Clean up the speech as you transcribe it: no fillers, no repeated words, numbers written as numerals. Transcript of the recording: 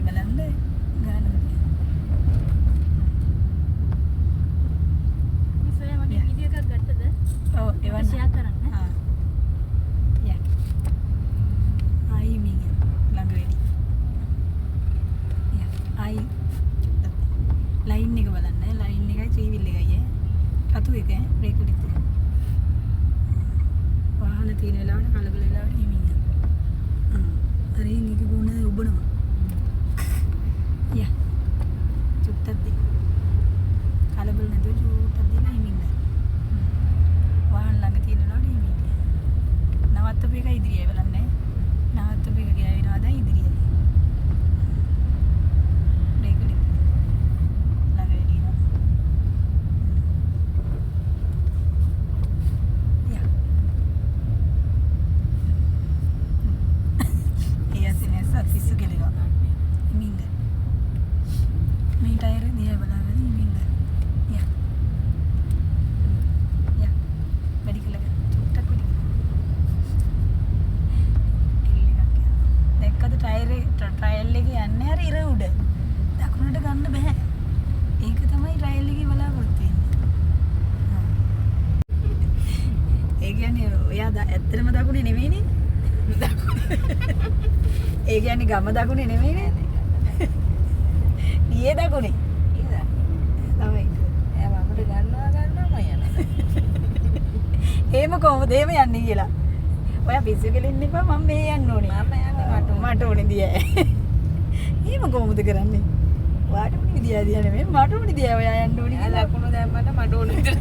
බලන්න ගාන ඉස්සෙල්ලා මගේ වීඩියෝ එකක් ගත්තද? ඔව් එවන්න ෂෙයා කරන්න. යා ආයි මින් ළඟ වෙඩි යා ආයි ලයින් එක බලන්න ලයින් එකයි ත්‍රිවිල් එකයි රතු එක බ්‍රේක් උඩින් වාහන තියෙන වෙලාවට කලබල වෙලාවට හිමින් අර ඉංගික ගුණ ඔබනවා යා චුට්ටක් දෙන්න කලබල නැතුව චුට්ටක් දෙන්න හිමින් වාහන ළඟ තියෙන වෙලාවට හිමින් නවත්තපු එක ඉදිරියේ බලන්නේ නවත්තපු එක ගෑවෙනවා දැන් ඉදිරියේ බ්‍රේක් උඩින් ළඟ වෙලිනවා යා පිස්සු කෙලිනවා හිමින්ද මේ ටයර් දිහා බලාගෙන හිමින්ද යා යා වැඩි කළා චුට්ටක් වැඩි දැක්කද ටයර් එකේ යන්නේ හරි ඉර උඩ දකුණට ගන්න බෑ ඒක තමයි ටයර් එකේ බලාපොරොත්තු වෙන්නේ ඒ කියන්නේ ඔයා ඇත්තටම දකුණේ නෙවෙයිනේ ඒ කියන්නේ ගම දකුණේ නෙමෙයි නේද? ඊයේ දකුණේ. ඊදා. තමයි. එයා මමට ගන්නවා මම යනවා. එහෙම කොහොමද එහෙම යන්නේ කියලා. ඔයා පිස්සු කෙලින්න එපා මම මේ යන්න ඕනේ. මම යන්නේ මට ඕනේ දියා. එහෙම කොහොමද කරන්නේ? ඔයාට උනේ දියා නෙමෙයි මට උනේ දියා ඔයා යන්න ඕනේ කියලා. දකුණ දැම්මට මට ඕනේ විතර.